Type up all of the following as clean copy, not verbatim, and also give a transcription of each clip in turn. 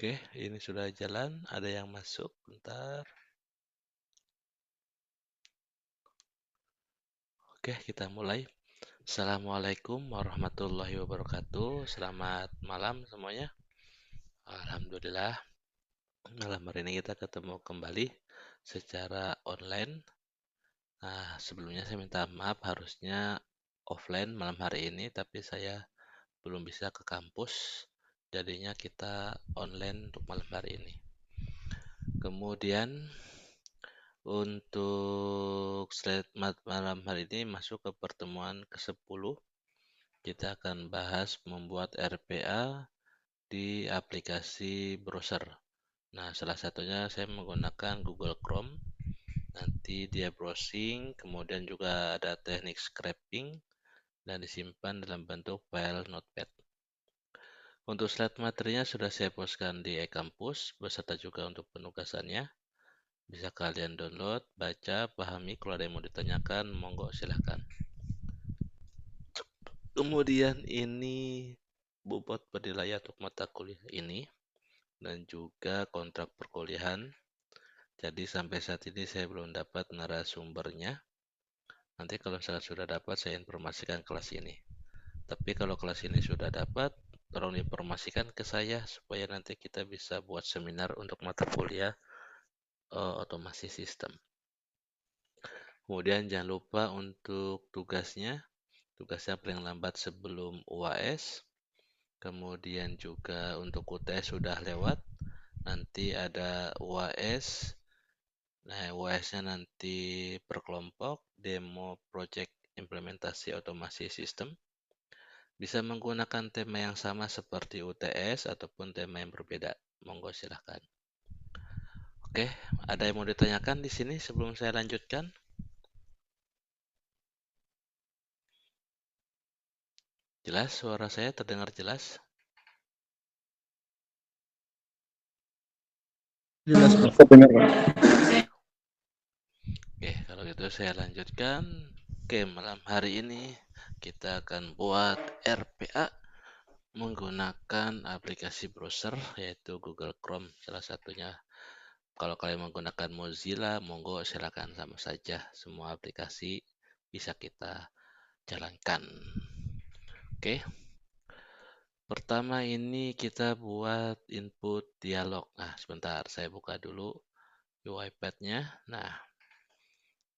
Oke, ini sudah jalan. Ada yang masuk. Bentar. Oke, kita mulai. Assalamualaikum warahmatullahi wabarakatuh. Selamat malam semuanya. Alhamdulillah, malam hari ini kita ketemu kembali secara online. Nah, sebelumnya saya minta maaf, harusnya offline malam hari ini, tapi saya belum bisa ke kampus. Jadinya kita online untuk malam hari ini. Kemudian untuk slide malam hari ini masuk ke pertemuan ke-10. Kita akan bahas membuat RPA di aplikasi browser. Nah, salah satunya saya menggunakan Google Chrome. Nanti dia browsing, kemudian juga ada teknik scraping dan disimpan dalam bentuk file notepad. Untuk slide materinya sudah saya postkan di e-kampus beserta juga untuk penugasannya. Bisa kalian download, baca, pahami. Kalau ada yang mau ditanyakan, monggo silahkan. Kemudian ini bobot penilaian untuk mata kuliah ini dan juga kontrak perkuliahan. Jadi sampai saat ini saya belum dapat narasumbernya. Nanti kalau misalnya sudah dapat, saya informasikan kelas ini. Tapi kalau kelas ini sudah dapat, tolong informasikan ke saya supaya nanti kita bisa buat seminar untuk mata kuliah otomasi sistem. Kemudian jangan lupa untuk tugasnya paling lambat sebelum UAS. Kemudian juga untuk UTS sudah lewat. Nanti ada UAS. Nah, UAS-nya nanti per kelompok, demo project implementasi otomasi sistem. Bisa menggunakan tema yang sama seperti UTS ataupun tema yang berbeda. Monggo silahkan. Oke, ada yang mau ditanyakan di sini sebelum saya lanjutkan? Jelas, suara saya terdengar jelas? Jelas Pak, benar Pak. Oke, kalau gitu saya lanjutkan. Oke, malam hari ini kita akan buat RPA menggunakan aplikasi browser yaitu Google Chrome salah satunya. Kalau kalian menggunakan Mozilla, monggo silakan, sama saja. Semua aplikasi bisa kita jalankan. Oke. Pertama ini kita buat input dialog. Nah, sebentar saya buka dulu UiPath-nya. Nah,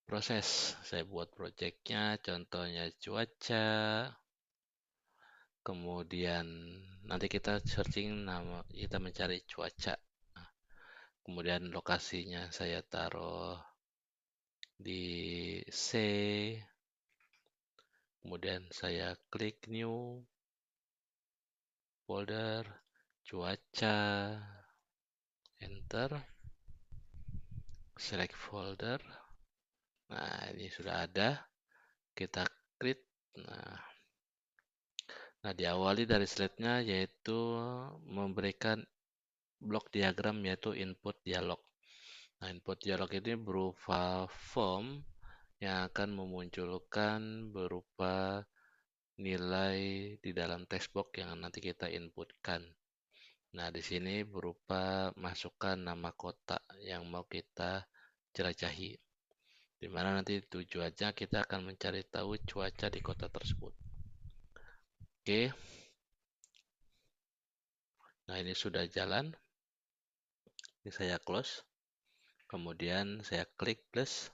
proses saya buat projectnya, contohnya cuaca. Kemudian nanti kita searching nama, kita mencari cuaca. Nah, kemudian lokasinya saya taruh di C. Kemudian saya klik new folder cuaca, enter, select folder. Nah, ini sudah ada. Kita create. Nah, diawali dari slide-nya yaitu memberikan blok diagram yaitu input dialog. Nah, input dialog ini berupa form yang akan memunculkan berupa nilai di dalam text box yang nanti kita inputkan. Nah, di sini berupa masukkan nama kota yang mau kita jelajahi. Di mana nanti tujuannya kita akan mencari tahu cuaca di kota tersebut. Oke. Nah, ini sudah jalan. Ini saya close. Kemudian saya klik plus.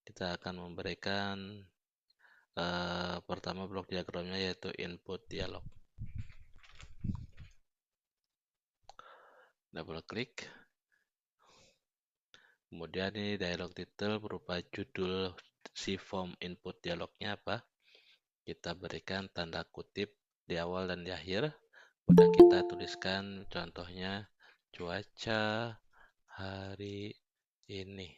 Kita akan memberikan pertama blok diagramnya yaitu input dialog. Double klik. Kemudian ini dialog title berupa judul si form input dialognya apa. Kita berikan tanda kutip di awal dan di akhir. Kemudian kita tuliskan contohnya cuaca hari ini.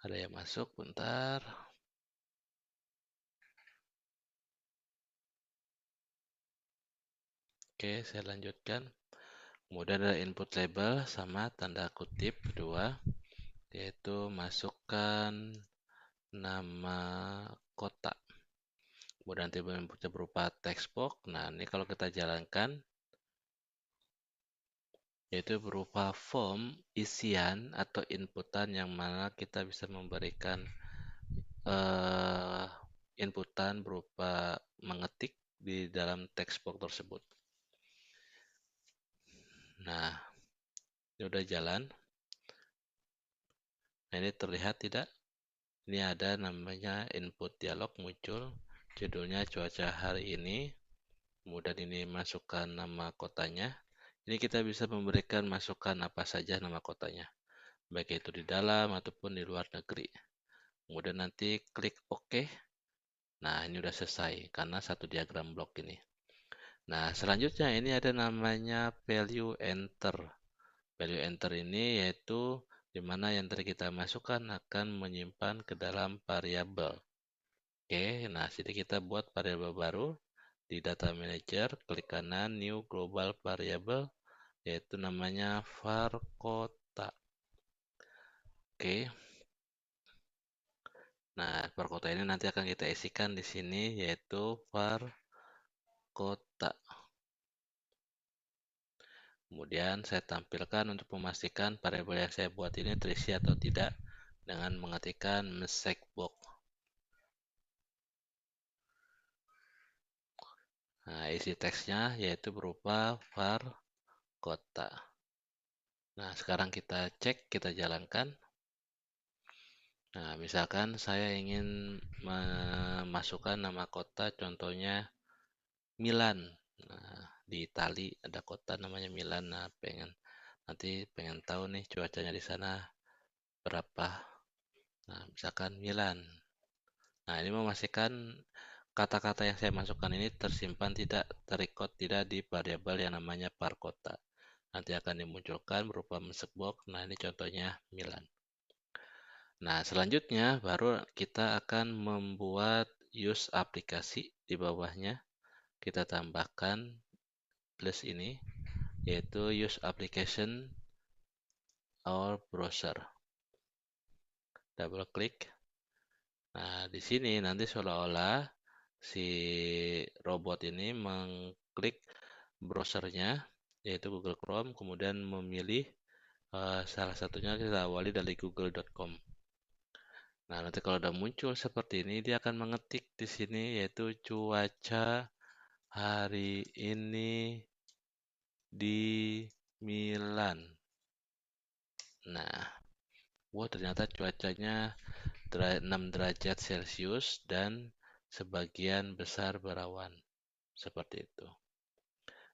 Ada yang masuk, bentar. Oke, saya lanjutkan. Kemudian ada input label sama tanda kutip kedua, yaitu masukkan nama kota. Kemudian nanti inputnya berupa text box. Nah, ini kalau kita jalankan, yaitu berupa form isian atau inputan yang mana kita bisa memberikan eh, inputan berupa mengetik di dalam text box tersebut. Nah, ini udah jalan. Nah, ini terlihat tidak? Ini ada namanya input dialog muncul, judulnya cuaca hari ini. Kemudian ini masukkan nama kotanya. Ini kita bisa memberikan masukan apa saja nama kotanya, baik itu di dalam ataupun di luar negeri. Kemudian nanti klik OK. Nah, ini udah selesai karena satu diagram blok ini. Nah, selanjutnya ini ada namanya value enter. Value enter ini yaitu di mana yang tadi kita masukkan akan menyimpan ke dalam variabel. Oke, nah sini kita buat variabel baru di data manager, klik kanan new global variable yaitu namanya var kota. Oke. Nah, var kota ini nanti akan kita isikan di sini yaitu var kota. Kemudian saya tampilkan untuk memastikan variabel yang saya buat ini terisi atau tidak dengan mengetikkan message box. Nah, isi teksnya yaitu berupa var kota. Nah, sekarang kita cek, kita jalankan. Nah, misalkan saya ingin memasukkan nama kota, contohnya Milan. Nah, di Itali ada kota namanya Milan. Nah, nanti pengen tahu nih cuacanya di sana berapa. Nah, misalkan Milan. Nah, ini memastikan kata-kata yang saya masukkan ini tersimpan tidak, terrecord tidak di variabel yang namanya var kota. Nanti akan dimunculkan berupa message box. Nah, ini contohnya Milan. Nah, selanjutnya baru kita akan membuat use aplikasi di bawahnya. Kita tambahkan plus ini, yaitu use application or browser. Double klik. Nah, di sini nanti seolah-olah si robot ini mengklik browsernya, yaitu Google Chrome, kemudian memilih salah satunya kita awali dari google.com. Nah, nanti kalau udah muncul seperti ini, dia akan mengetik di sini yaitu cuaca hari ini di Milan. Nah, wah ternyata cuacanya 6 derajat Celcius dan sebagian besar berawan. Seperti itu.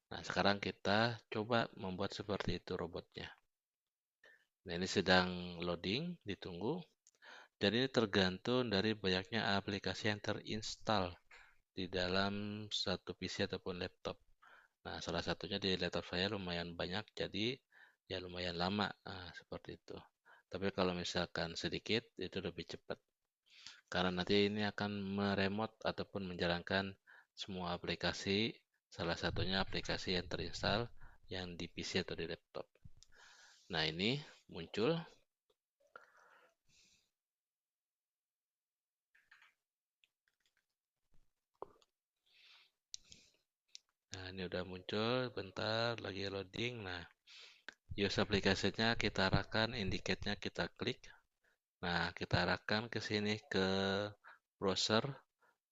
Nah, sekarang kita coba membuat seperti itu robotnya. Nah, ini sedang loading, ditunggu. Dan ini tergantung dari banyaknya aplikasi yang terinstall di dalam satu PC ataupun laptop. Nah, salah satunya di laptop saya lumayan banyak, jadi ya lumayan lama, seperti itu. Tapi kalau misalkan sedikit, itu lebih cepat. Karena nanti ini akan meremote ataupun menjalankan semua aplikasi, salah satunya aplikasi yang terinstall yang di PC atau di laptop. Nah, ini muncul. Nah, ini udah muncul, bentar lagi loading. Nah, use aplikasinya kita arahkan, indicate-nya kita klik. Nah, kita arahkan ke sini ke browser,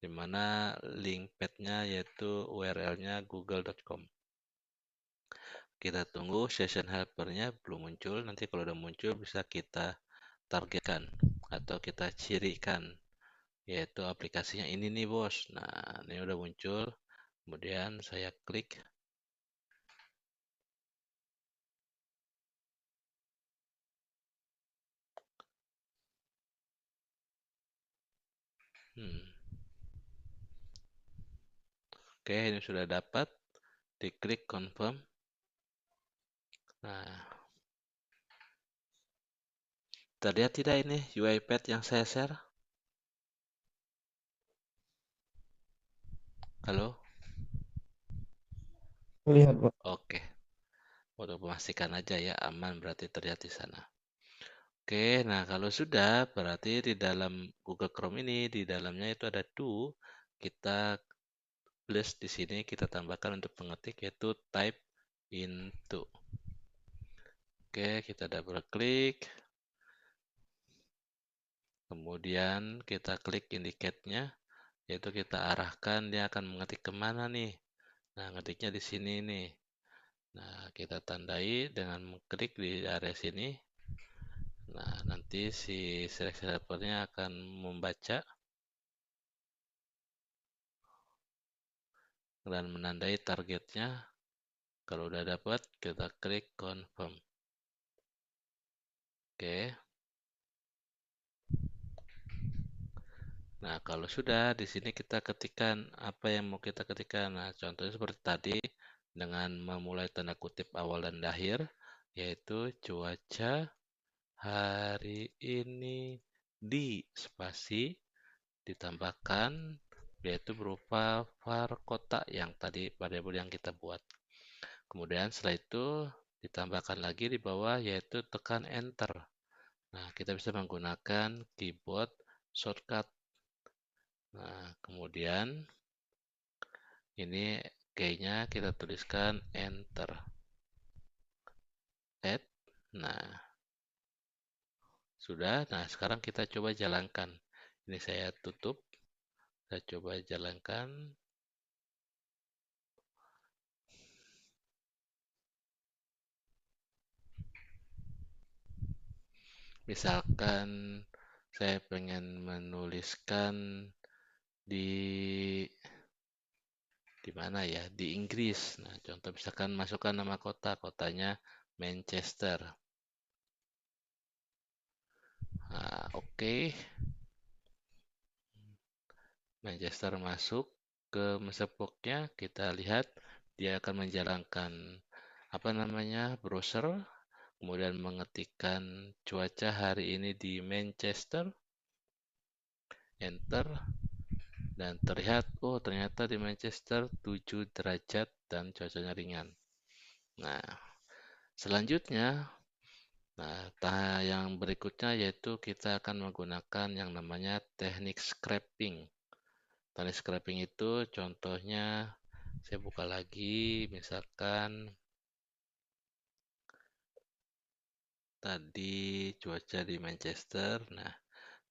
di mana link pad-nya yaitu URL-nya google.com. Kita tunggu session helper-nya belum muncul. Nanti kalau udah muncul bisa kita targetkan atau kita cirikan, yaitu aplikasinya ini nih bos. Nah, ini udah muncul. Kemudian saya klik. Hmm. Oke, ini sudah dapat. Diklik confirm. Nah, terlihat tidak ini UiPath yang saya share? Halo? Lihat, Pak. Oke, untuk memastikan aja ya aman berarti terlihat di sana. Oke, nah kalau sudah berarti di dalam Google Chrome ini di dalamnya itu ada do. Kita plus di sini kita tambahkan untuk mengetik yaitu type into. Oke, kita double klik. Kemudian kita klik indicate-nya, yaitu kita arahkan dia akan mengetik kemana nih. Nah, ngetiknya di sini nih. Nah, kita tandai dengan mengklik di area sini. Nah, nanti si seleksi helper-nya akan membaca dan menandai targetnya. Kalau udah dapat, kita klik confirm. Oke. Nah, kalau sudah di sini kita ketikkan apa yang mau kita ketikkan. Nah, contohnya seperti tadi dengan memulai tanda kutip awal dan akhir, yaitu cuaca hari ini di spasi ditambahkan yaitu berupa var kota yang tadi variabel yang kita buat. Kemudian setelah itu ditambahkan lagi di bawah yaitu tekan enter. Nah, kita bisa menggunakan keyboard shortcut. Nah, kemudian ini key-nya kita tuliskan enter. Add. Nah, sudah. Nah, sekarang kita coba jalankan. Ini saya tutup. Saya coba jalankan. Misalkan saya pengen menuliskan di di mana ya? Di Inggris. Nah, contoh misalkan masukkan nama kota, kotanya Manchester. Nah, oke. Manchester masuk ke message box-nya, kita lihat dia akan menjalankan apa namanya? Browser, kemudian mengetikkan cuaca hari ini di Manchester, enter, dan terlihat, oh ternyata di Manchester 7 derajat dan cuacanya ringan. Nah, selanjutnya, yang berikutnya yaitu kita akan menggunakan yang namanya teknik scraping. Teknik scraping itu contohnya, saya buka lagi, misalkan tadi cuaca di Manchester. Nah,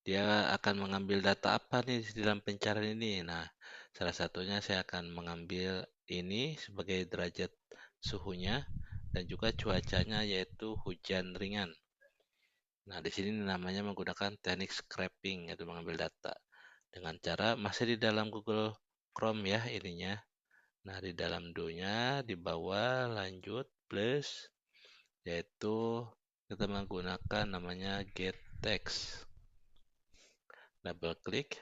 dia akan mengambil data apa nih di dalam pencarian ini? Nah, salah satunya saya akan mengambil ini sebagai derajat suhunya dan juga cuacanya yaitu hujan ringan. Nah, di sini namanya menggunakan teknik scraping yaitu mengambil data dengan cara masih di dalam Google Chrome ya ininya. Nah, di dalam do-nya di bawah lanjut plus yaitu kita menggunakan namanya get text. Double klik.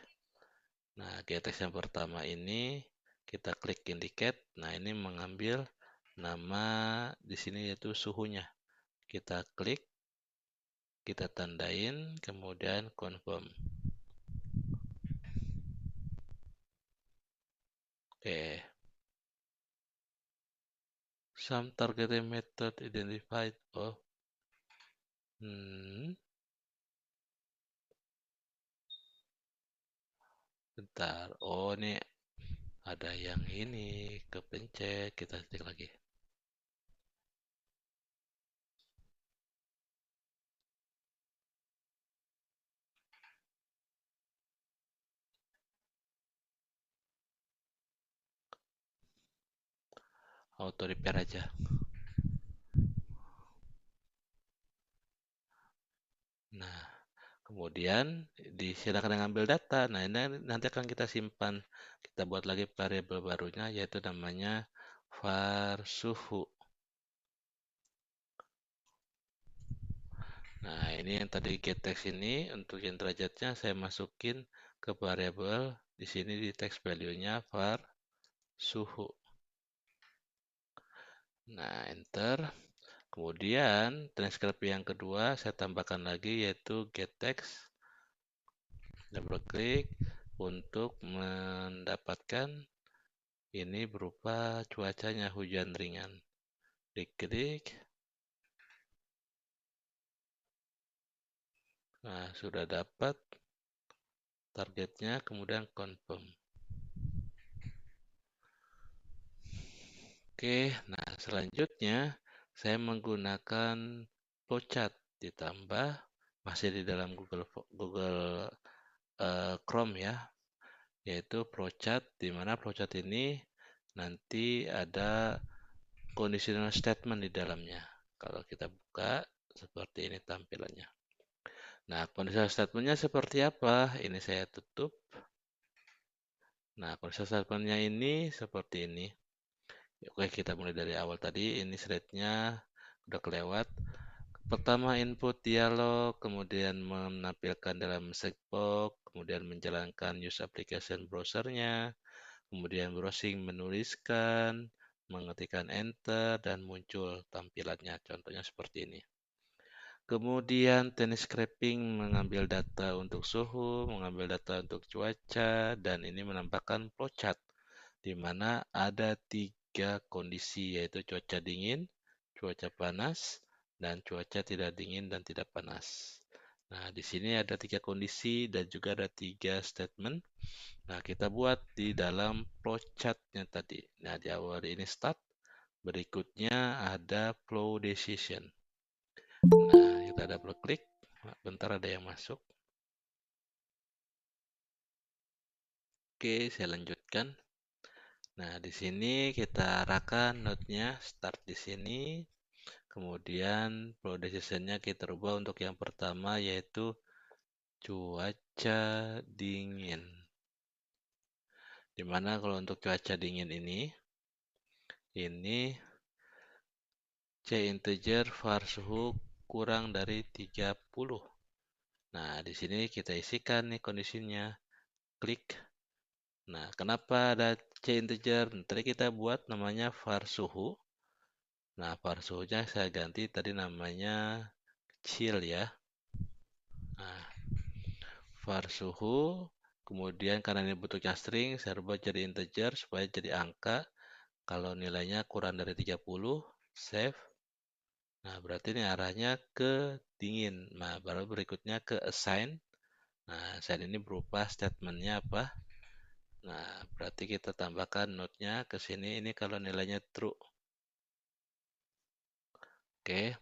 Nah, GTX yang pertama ini kita klik indicate. Nah, ini mengambil nama di sini yaitu suhunya. Kita klik, kita tandain, kemudian confirm. Oke. Some targeting method identified. Oh, bentar. Oh, ini ada yang ini kepencet. Kita ketik lagi. Auto repair aja. Nah, kemudian silakan mengambil data. Nah, ini nanti akan kita simpan. Kita buat lagi variabel barunya yaitu namanya var suhu. Nah, ini yang tadi getText ini untuk yang derajatnya saya masukin ke variabel di sini di text value-nya var suhu. Nah, enter. Kemudian transkrip yang kedua saya tambahkan lagi yaitu getText. Double klik untuk mendapatkan ini berupa cuacanya hujan ringan. Diklik. Nah, sudah dapat targetnya, kemudian confirm. Oke, nah selanjutnya saya menggunakan flowchart ditambah masih di dalam Google Chrome ya, yaitu flowchart, di mana flowchart ini nanti ada conditional statement di dalamnya. Kalau kita buka, seperti ini tampilannya. Nah, conditional statement-nya seperti apa? Ini saya tutup. Nah, conditional statement-nya ini seperti ini. Oke, kita mulai dari awal tadi. Ini slide-nya udah kelewat. Pertama, input dialog, kemudian menampilkan dalam checkbox, kemudian menjalankan use application browser-nya, kemudian browsing menuliskan, mengetikkan enter, dan muncul tampilannya. Contohnya seperti ini. Kemudian teknik scraping mengambil data untuk suhu, mengambil data untuk cuaca, dan ini menambahkan flowchart di mana ada 3 kondisi, yaitu cuaca dingin, cuaca panas, dan cuaca tidak dingin dan tidak panas. Nah, di sini ada 3 kondisi dan juga ada 3 statement. Nah, kita buat di dalam flowchart-nya tadi. Nah, di awal ini start, berikutnya ada flow decision. Nah, kita double klik. Bentar ada yang masuk. Oke, saya lanjutkan. Nah, di sini kita arahkan node-nya start di sini. Kemudian flow decision-nya kita rubah untuk yang pertama yaitu cuaca dingin. Dimana kalau untuk cuaca dingin ini C integer var suhu kurang dari 30. Nah, di sini kita isikan nih kondisinya. Klik. Nah, kenapa ada C integer? Tadi kita buat namanya var suhu. Nah, var suhunya saya ganti tadi namanya kecil ya. Nah, var suhu. Kemudian karena ini bentuknya string, saya rubah jadi integer supaya jadi angka. Kalau nilainya kurang dari 30, save. Nah, berarti ini arahnya ke dingin. Nah, baru berikutnya ke assign. Nah, assign ini berupa statementnya apa? Nah, berarti kita tambahkan node-nya ke sini. Ini kalau nilainya true. Oke.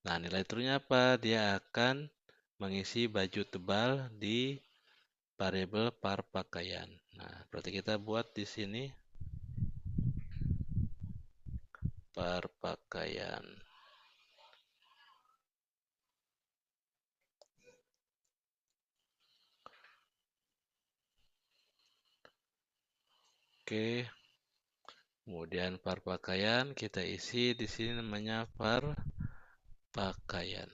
Nah, nilai true-nya apa? Dia akan mengisi baju tebal di variabel par pakaian. Nah, berarti kita buat di sini par pakaian. Oke. Kemudian par pakaian kita isi di sini namanya par pakaian.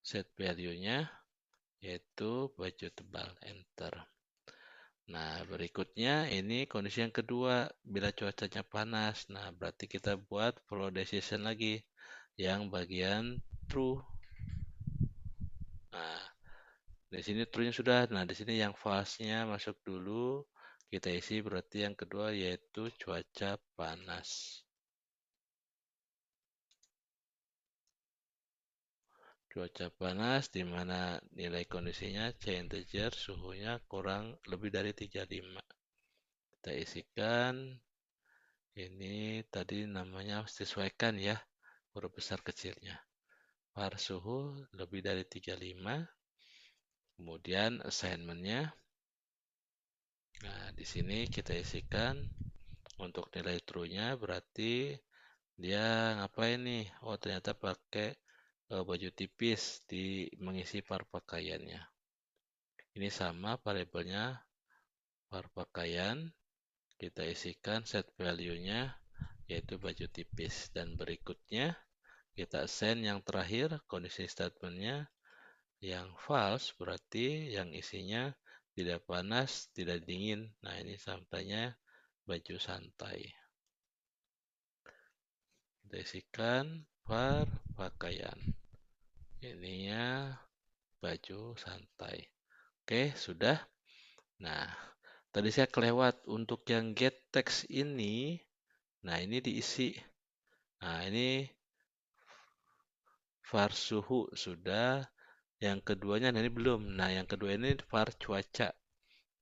Set value-nya yaitu baju tebal, enter. Nah, berikutnya ini kondisi yang kedua, bila cuacanya panas. Nah, berarti kita buat flow decision lagi yang bagian true. Nah, di sini true-nya sudah. Nah, di sini yang false-nya masuk dulu. Kita isi berarti yang kedua yaitu cuaca panas. Cuaca panas di mana nilai kondisinya C integer, suhunya kurang lebih dari 35. Kita isikan. Ini tadi namanya sesuaikan ya, huruf besar kecilnya. Var suhu lebih dari 35. Kemudian assignment-nya. Nah, di sini kita isikan untuk nilai true-nya berarti dia ngapain nih? Oh, ternyata pakai baju tipis di mengisi par pakaiannya. Ini sama variabelnya par pakaian. Kita isikan set value-nya yaitu baju tipis. Dan berikutnya kita assign yang terakhir kondisi statement-nya yang false berarti yang isinya tidak panas, tidak dingin. Nah, ini sampainya baju santai. Kita isikan par pakaian. Ininya baju santai. Oke, sudah. Nah, tadi saya kelewat untuk yang get text ini. Nah, ini diisi. Nah, ini var suhu sudah. Yang keduanya, nah ini belum. Nah, yang kedua ini var cuaca.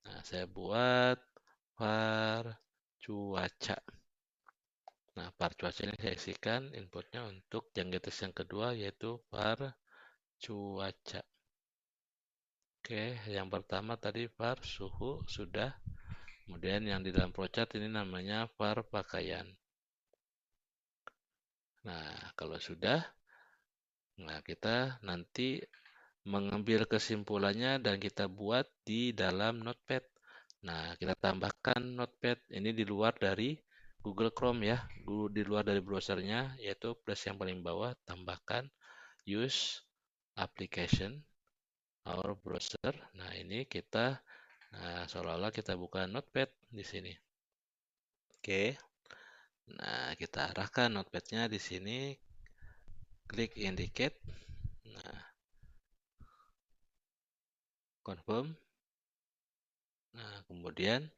Nah, saya buat var cuaca. Nah, var cuaca ini saya isikan inputnya untuk yang getes yang kedua yaitu var cuaca. Oke, yang pertama tadi var suhu sudah. Kemudian yang di dalam flowchart ini namanya var pakaian. Nah, kalau sudah, nah kita nanti mengambil kesimpulannya dan kita buat di dalam Notepad. Nah, kita tambahkan Notepad ini di luar dari Google Chrome ya, di luar dari browsernya, yaitu plus yang paling bawah, tambahkan use application our browser. Nah, ini kita seolah-olah kita buka Notepad di sini. Oke. Nah, kita arahkan notepadnya di sini, klik indicate. Nah, confirm. Nah, kemudian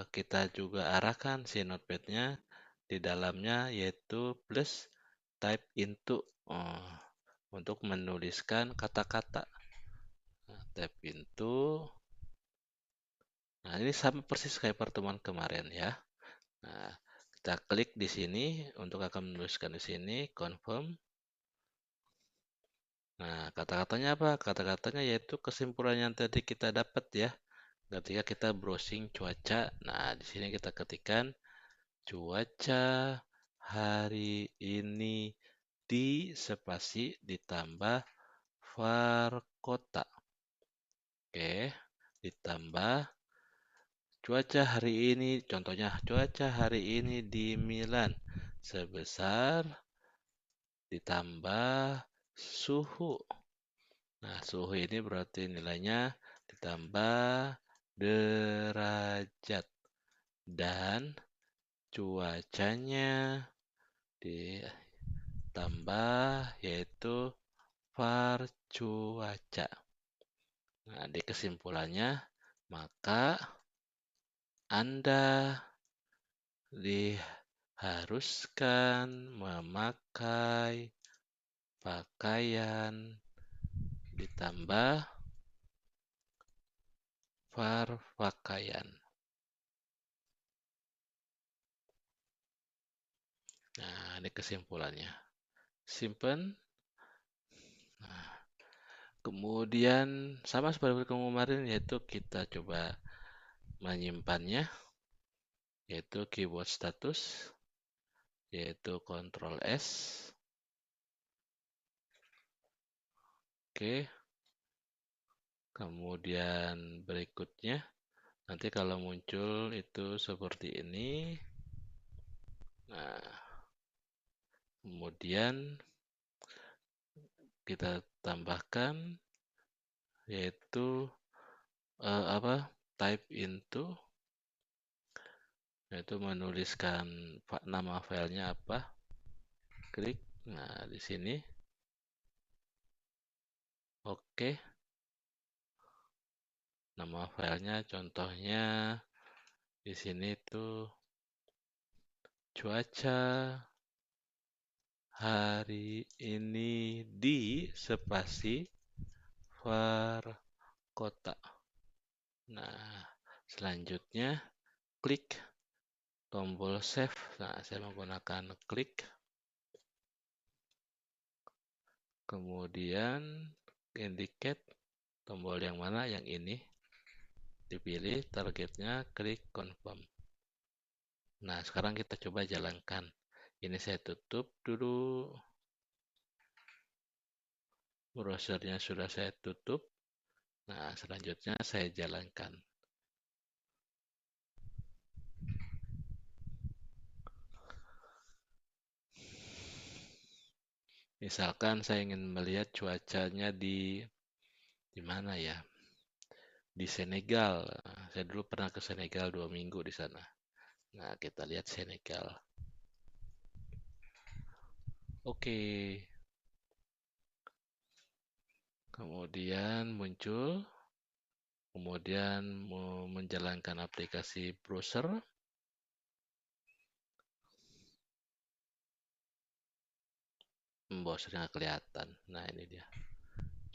kita juga arahkan si notepadnya di dalamnya yaitu plus type into untuk menuliskan kata-kata. Nah, type into. Nah, ini sama persis kayak pertemuan kemarin ya. Nah, kita klik di sini untuk akan menuliskan di sini confirm. Nah, kata-katanya apa? Kata-katanya yaitu kesimpulan yang tadi kita dapat ya. Ketika kita browsing cuaca, nah di sini kita ketikkan cuaca hari ini di spasi ditambah var kota. Oke, ditambah cuaca hari ini, contohnya cuaca hari ini di Milan sebesar ditambah suhu. Nah, suhu ini berarti nilainya ditambah derajat dan cuacanya ditambah yaitu var cuaca. Nah, di kesimpulannya maka Anda diharuskan memakai pakaian ditambah var pakaian. Nah, ini kesimpulannya. Simpen. Nah, kemudian sama seperti kemarin yaitu kita coba menyimpannya yaitu keyboard status yaitu Ctrl S. Oke. Kemudian berikutnya nanti kalau muncul itu seperti ini. Nah, kemudian kita tambahkan yaitu type into yaitu menuliskan nama filenya apa, klik. Nah, di sini oke. Nama filenya contohnya di sini tuh cuaca hari ini di spasi var kota. Nah, selanjutnya klik tombol save. Nah, saya menggunakan klik. Kemudian indicate tombol yang mana? Yang ini. Dipilih targetnya, klik confirm. Nah, sekarang kita coba jalankan. Ini saya tutup dulu. Browsernya sudah saya tutup. Nah, selanjutnya saya jalankan. Misalkan saya ingin melihat cuacanya di mana ya? Di Senegal. Nah, saya dulu pernah ke Senegal 2 minggu di sana. Nah, kita lihat Senegal. Oke. Kemudian muncul. Kemudian menjalankan aplikasi browser. Browsernya nggak kelihatan. Nah, ini dia.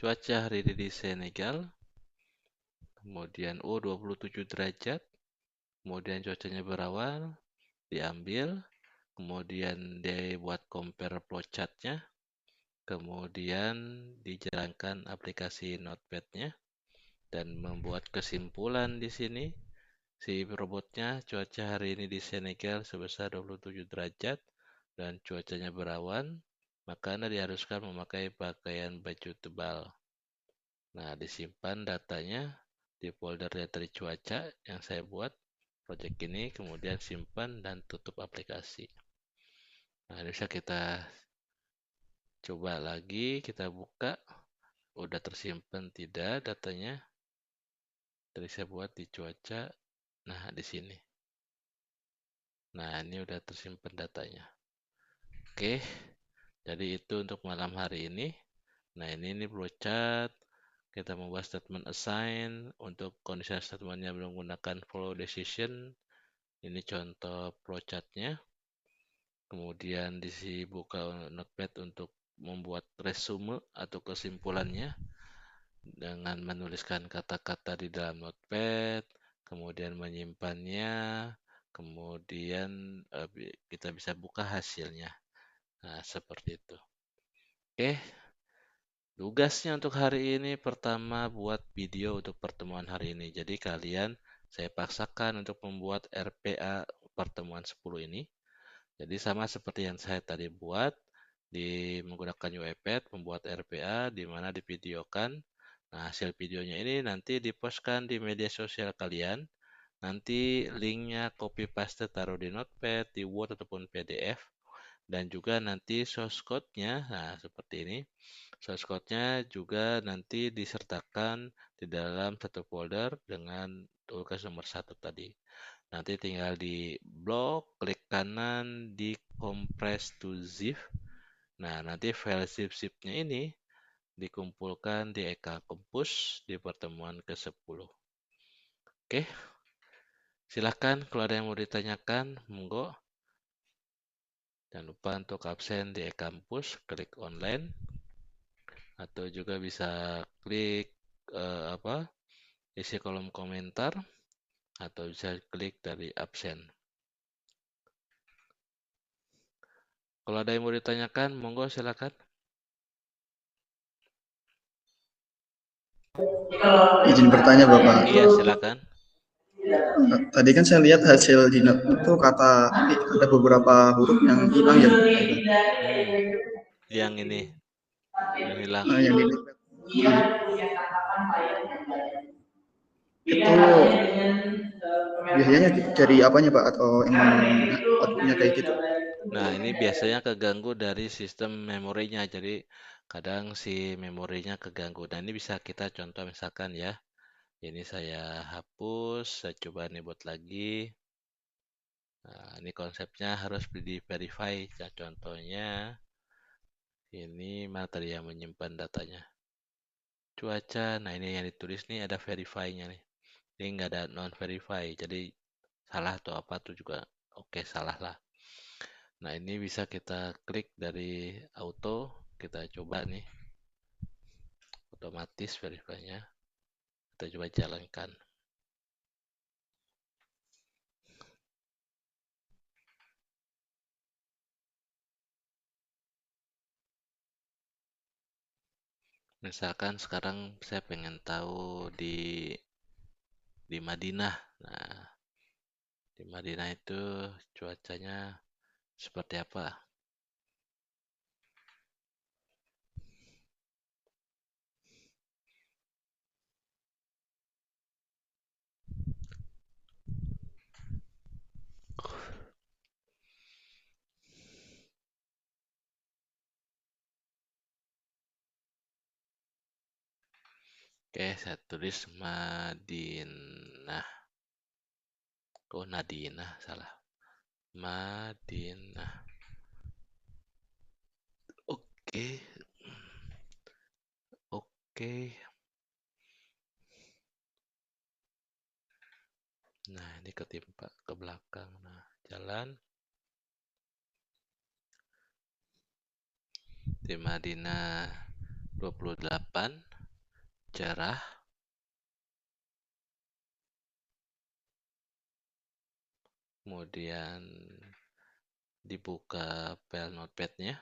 Cuaca hari ini di Senegal. Kemudian 27 derajat. Kemudian cuacanya berawan. Diambil. kemudian dia buat compare flowchart-nya, kemudian dijalankan aplikasi Notepad-nya dan membuat kesimpulan di sini. Si robotnya cuaca hari ini di Senegal sebesar 27 derajat dan cuacanya berawan, maka Anda diharuskan memakai pakaian baju tebal. Nah, disimpan datanya di folder dari cuaca yang saya buat project ini, kemudian simpan dan tutup aplikasi. Nah, bisa kita coba lagi, kita buka, udah tersimpan tidak datanya. Tadi saya buat di cuaca, nah di sini. Nah, ini udah tersimpan datanya. Oke, jadi itu untuk malam hari ini. Nah, ini flowchart. Kita membahas statement assign. Untuk condition statementnya menggunakan follow decision. Ini contoh flowchartnya. Kemudian dibuka Notepad untuk membuat resume atau kesimpulannya dengan menuliskan kata-kata di dalam Notepad, kemudian menyimpannya, kemudian kita bisa buka hasilnya. Nah, seperti itu. Oke, tugasnya untuk hari ini pertama buat video untuk pertemuan hari ini. Jadi kalian saya paksakan untuk membuat RPA pertemuan 10 ini. Jadi sama seperti yang saya tadi buat menggunakan UiPath membuat RPA di mana divideokan. Nah, hasil videonya ini nanti dipostkan di media sosial kalian. Nanti linknya copy paste taruh di Notepad, di Word ataupun PDF. Dan juga nanti source code-nya, nah seperti ini. Source code-nya juga nanti disertakan di dalam satu folder dengan tugas nomor 1 tadi. Nanti tinggal di blok, klik kanan, di compress to zip. Nah, nanti file zip-zipnya ini dikumpulkan di Eka Kampus di pertemuan ke-10. Oke, silahkan kalau ada yang mau ditanyakan, monggo. Jangan lupa untuk absen di e-kampus, klik online, atau juga bisa klik isi kolom komentar, atau bisa klik dari absen. Kalau ada yang mau ditanyakan, monggo silakan. Izin bertanya Bapak. Iya, silakan. Tadi kan saya lihat hasil di note itu kata ada beberapa huruf yang hilang ya Bapak. Hmm, yang ini, yang hilang. Yang di itu biasanya dari apanya Pak atau emang outputnya kayak gitu? Nah, ini biasanya keganggu dari sistem memorinya. Jadi, kadang si memorinya keganggu. Dan ini bisa kita contoh misalkan ya. Ini saya hapus, saya coba nih buat lagi. Nah, ini konsepnya harus di verify. Ya, contohnya, ini mana tadi yang menyimpan datanya? Cuaca. Nah, ini yang ditulis nih ada verify-nya nih. Ini nggak ada non-verify. Jadi, salah atau apa tuh juga oke, salah lah. Nah, ini bisa kita klik dari auto. Kita coba nih, otomatis verify-nya. Kita coba jalankan. Misalkan sekarang saya pengen tahu di Madinah. Nah, di Madinah itu cuacanya seperti apa? Oke, saya tulis Madinah. Oh, Nadinah, salah. Madinah. Oke, oke. Nah, ini ketimpa ke belakang. Nah, jalan di Madinah 28, cerah. Kemudian dibuka file notepadnya.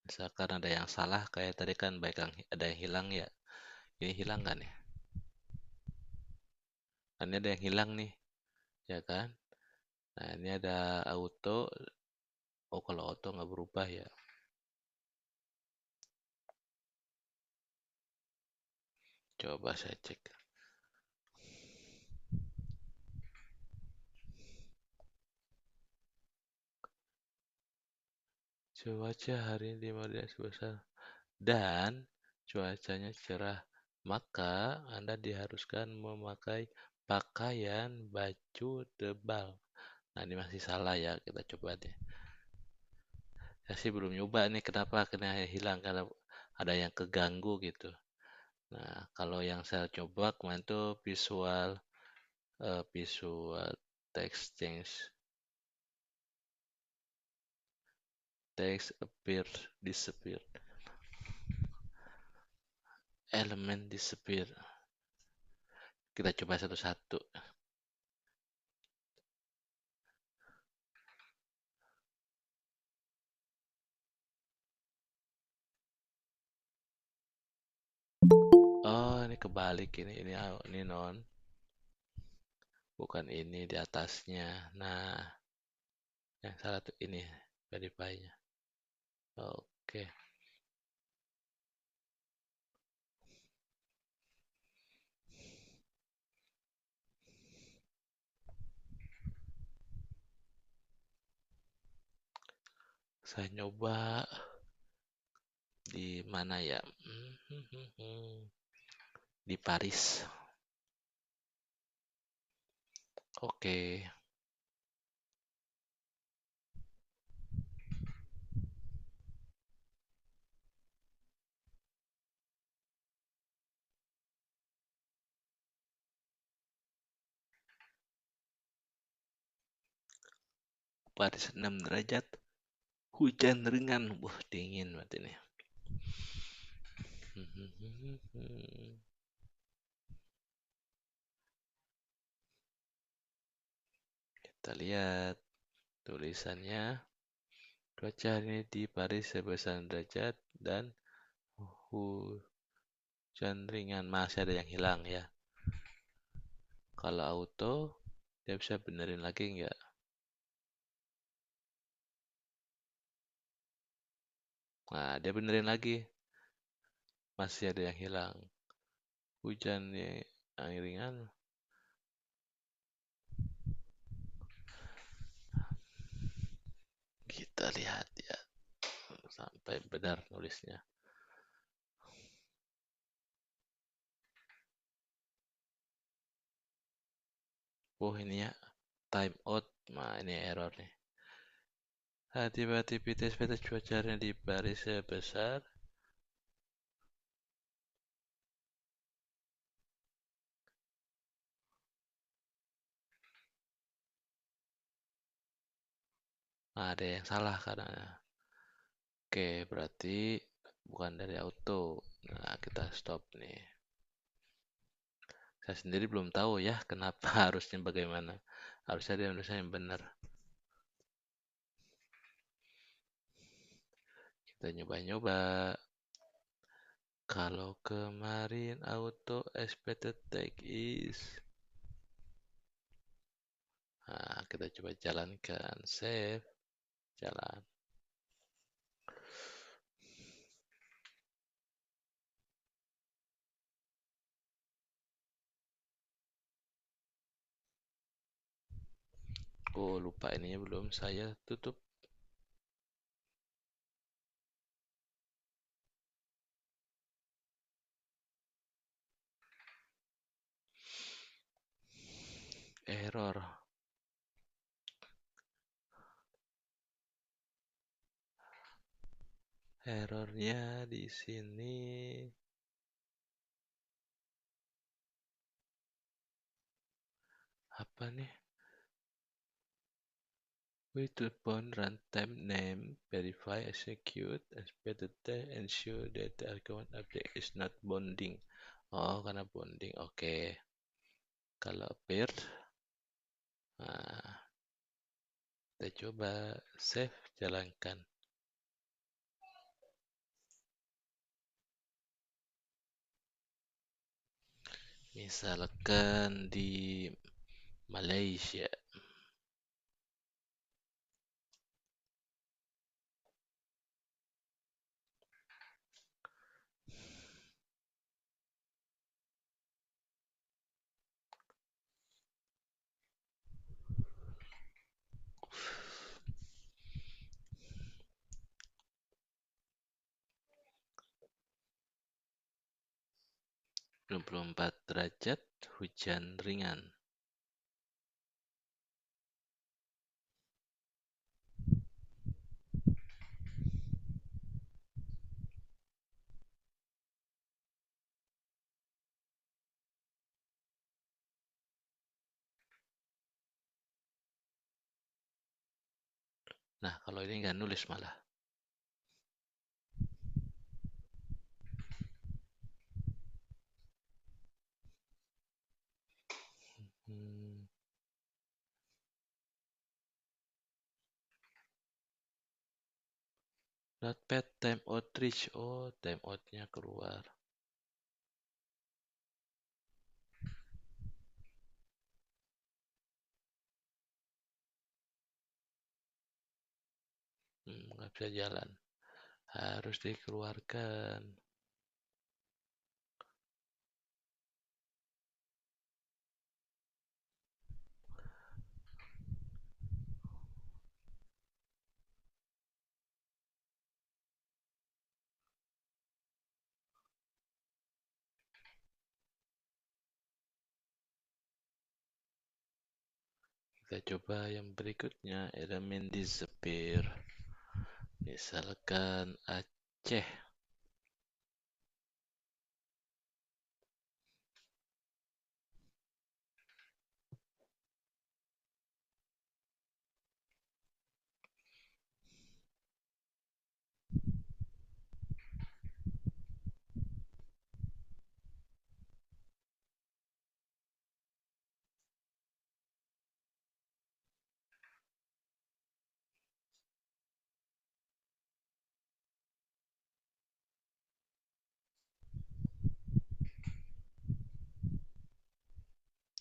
Misalkan ada yang salah, kayak tadi kan baik ada yang hilang ya. Ini hilang kan ya? Ini ada yang hilang nih, ya kan? Nah, ini ada auto. Oh, kalau auto nggak berubah ya. Coba saya cek. Cuaca hari ini di Madinah sebesar dan cuacanya cerah. Maka Anda diharuskan memakai pakaian baju tebal. Nah, ini masih salah ya. Kita coba deh. Saya sih belum nyoba nih kenapa kena hilang karena ada yang keganggu gitu. Nah, kalau yang saya coba kemarin tuh visual text change, text appear, disappear, element disappear. Kita coba satu-satu. Oh, ini kebalik ini non, bukan ini di atasnya. Nah, yang salah tuh ini verify-nya. Oke, saya nyoba di mana ya? Di Paris. Oke, Paris 6 derajat. Hujan ringan. Wah, dingin banget ini. Kita lihat tulisannya. Cuaca hari ini di Paris sebesar derajat dan hujan ringan. Masih ada yang hilang ya. Kalau auto, dia bisa benerin lagi nggak? Nah, dia benerin lagi. Masih ada yang hilang. Hujan yang ringan. Kita lihat ya. Sampai benar nulisnya. Oh, ini ya. Time out. Nah, ini error nih. Aktivitas cuacanya di Paris sebesar. Nah, ada yang salah karena. Oke, berarti bukan dari auto. Nah, kita stop nih. Saya sendiri belum tahu ya kenapa harusnya bagaimana. Harusnya dia nulisnya yang benar. Kita nyoba-nyoba. Kalau kemarin auto expected take is. Nah, kita coba jalankan. Save. Jalan. Oh, lupa ininya belum saya tutup. Error. Errornya di sini. Apa nih? Way to bound runtime name, verify, execute, inspect the test, ensure that the argument object is not bounding. Oh, karena bounding. Oke. Kalau appear, nah, Kita coba save, jalankan. Misalkan di Malaysia. Dua puluh empat derajat, hujan ringan. Nah, kalau ini nggak nulis malah. Hmm, Notepad time outreach. Oh, time outnya keluar. Nggak bisa jalan. Harus dikeluarkan. Kita coba yang berikutnya, elemen disappear. Misalkan Aceh.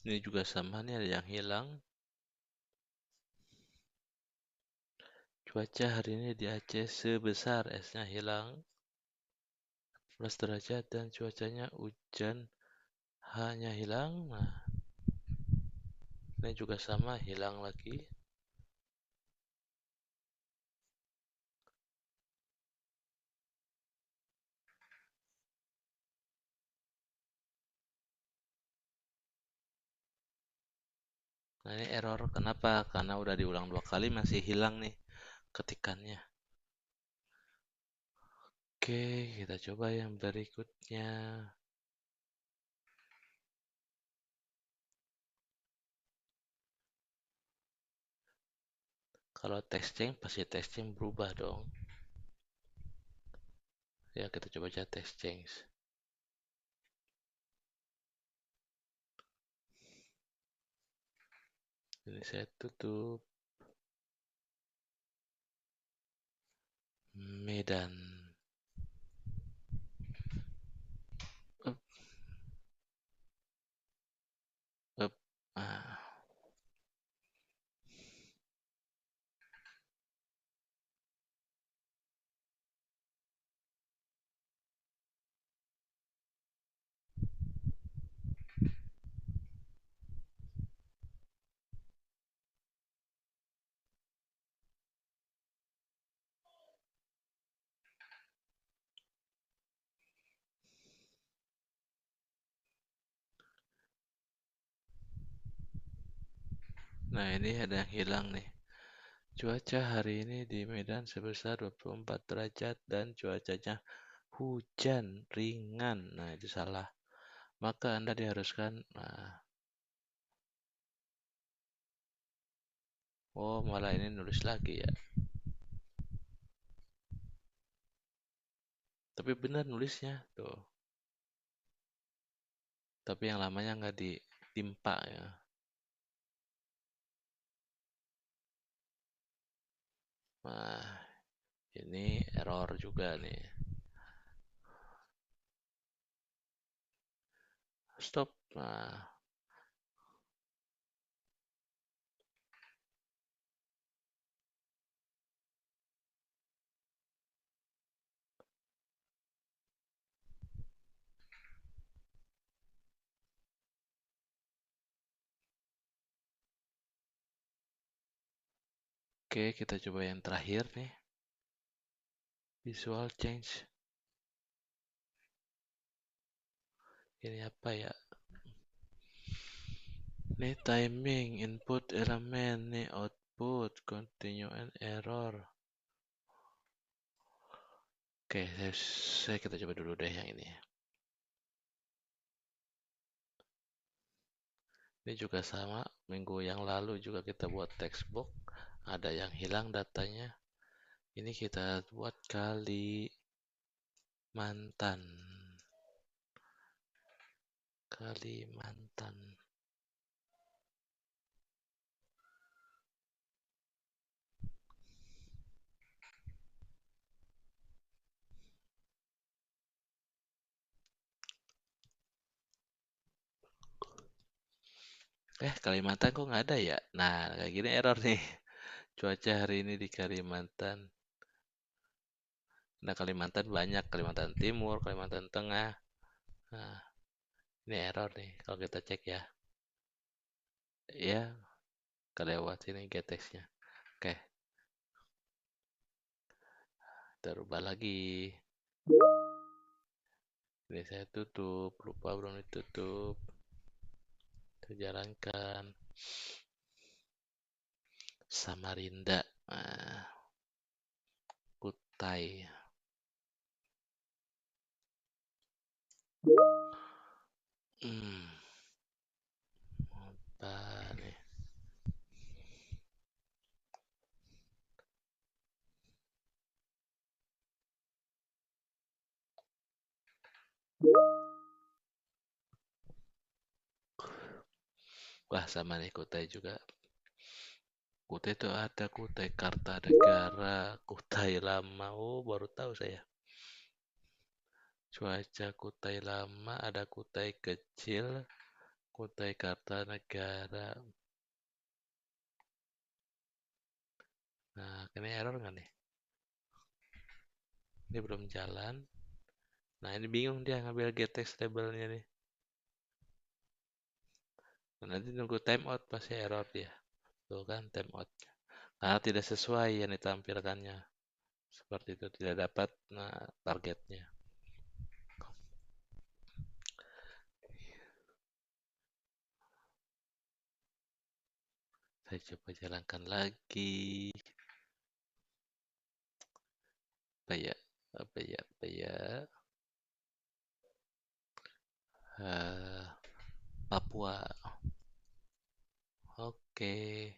Ini juga sama nih, ada yang hilang. Cuaca hari ini di Aceh sebesar, esnya hilang 14 derajat dan cuacanya hujan hanya hilang. Nah, ini juga sama, hilang lagi. Nah, ini error. Kenapa? Karena udah diulang 2 kali masih hilang nih ketikannya. Oke, kita coba yang berikutnya. Kalau text change, pasti text change berubah dong. Ya, kita coba aja text change. Ini saya tutup. Medan. Up, up. Ah. Nah, ini ada yang hilang nih. Cuaca hari ini di Medan sebesar 24 derajat dan cuacanya hujan ringan. Nah, itu salah. Maka Anda diharuskan, oh malah ini nulis lagi ya. Tapi benar nulisnya tuh. Tapi yang lamanya nggak ditimpa ya. Nah, ini error juga nih. Stop. Nah, oke, kita coba yang terakhir nih. Visual change. Ini apa ya? Ini timing, input elemen, nih output, continue and error. Oke, kita coba dulu deh yang ini. Ini juga sama, minggu yang lalu juga kita buat textbook. Ada yang hilang datanya. Ini kita buat Kalimantan. Kalimantan. Kalimantan kok nggak ada ya? Nah, kayak gini error nih. Cuaca hari ini di Kalimantan. Nah, Kalimantan banyak. Kalimantan Timur, Kalimantan Tengah. Nah, ini error nih kalau kita cek ya. Ya, kelewat ini getexnya. Oke, kita rubah lagi. Ini saya tutup. Lupa belum ditutup. Kita jalankan. Samarinda. Nah, Kutai. Hmm, apa nih? Wah, sama nih Kutai juga. Kutai itu ada Kutai Kartanegara, Kutai Lama. Oh, baru tahu saya. Cuaca Kutai Lama, ada Kutai Kecil, Kutai Kartanegara. Nah, ini error nggak nih? Ini belum jalan. Nah, ini bingung dia ngambil gettext labelnya nih. Nah, nanti nunggu timeout pasti error dia. Tuh kan timeout. Karena tidak sesuai yang ditampilkannya. Seperti itu tidak dapat targetnya. Saya coba jalankan lagi. Apa ya? Apa ya? Apa ya? Eh, Papua. Oke.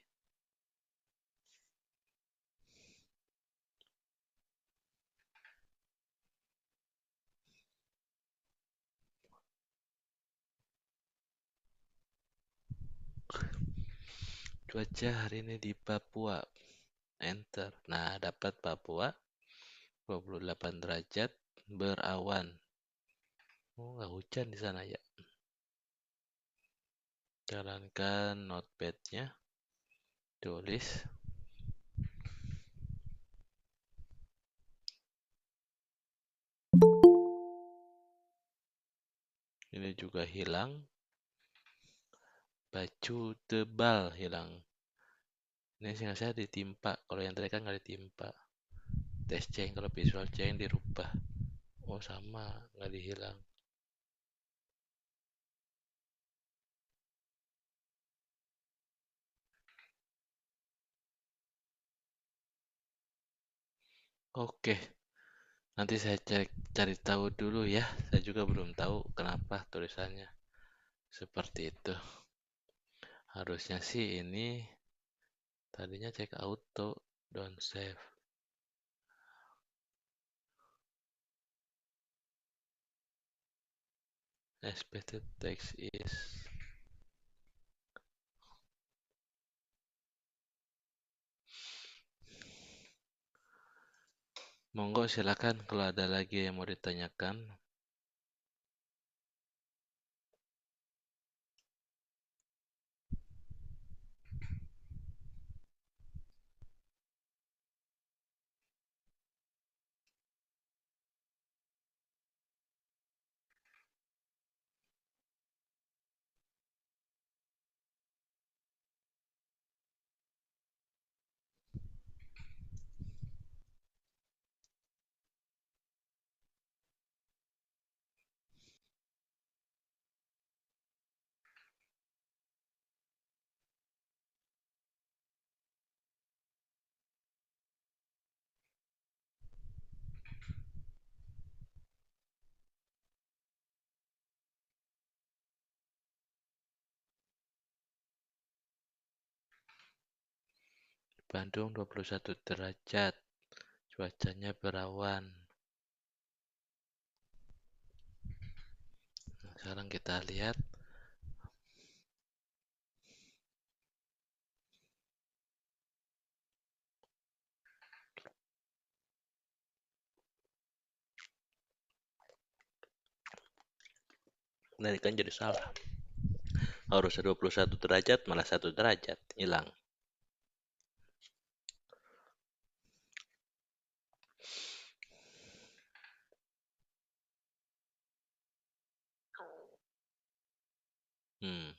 Cuaca hari ini di Papua. Enter. Nah, dapat Papua 28 derajat berawan. Oh, nggak hujan di sana ya. Jalankan notepadnya. Tulis. Ini juga hilang. Baju tebal hilang. Ini seingat saya ditimpa. Kalau yang tadi kan nggak ditimpa. Test change kalau visual change dirubah. Oh sama, nggak dihilang. Oke, nanti saya cari tahu dulu ya. Saya juga belum tahu kenapa tulisannya seperti itu. Harusnya sih ini tadinya cek auto, don't save. Expected text is Monggo silakan kalau ada lagi yang mau ditanyakan. Bandung 21 derajat, cuacanya berawan. Nah, sekarang kita lihat. Nah, ini kan jadi salah. Harusnya 21 derajat, malah 1 derajat. Hilang. Hmm,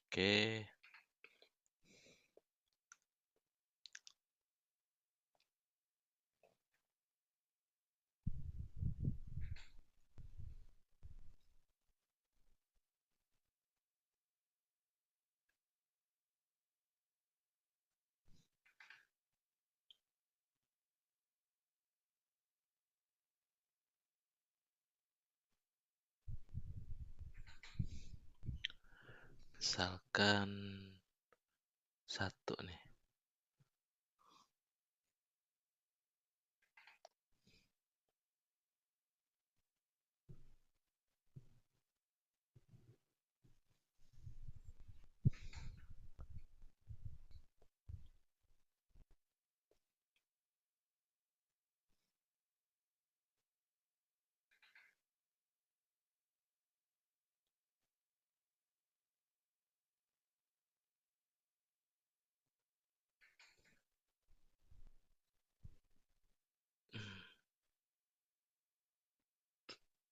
oke. Misalkan satu nih.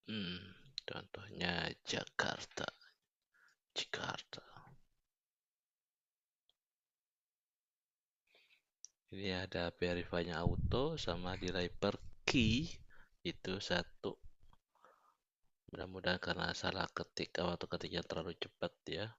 Hmm, contohnya Jakarta. Jakarta. Ini ada verify-nya auto sama delay per key. Itu satu. Mudah-mudahan karena salah ketik atau ketiknya terlalu cepat ya.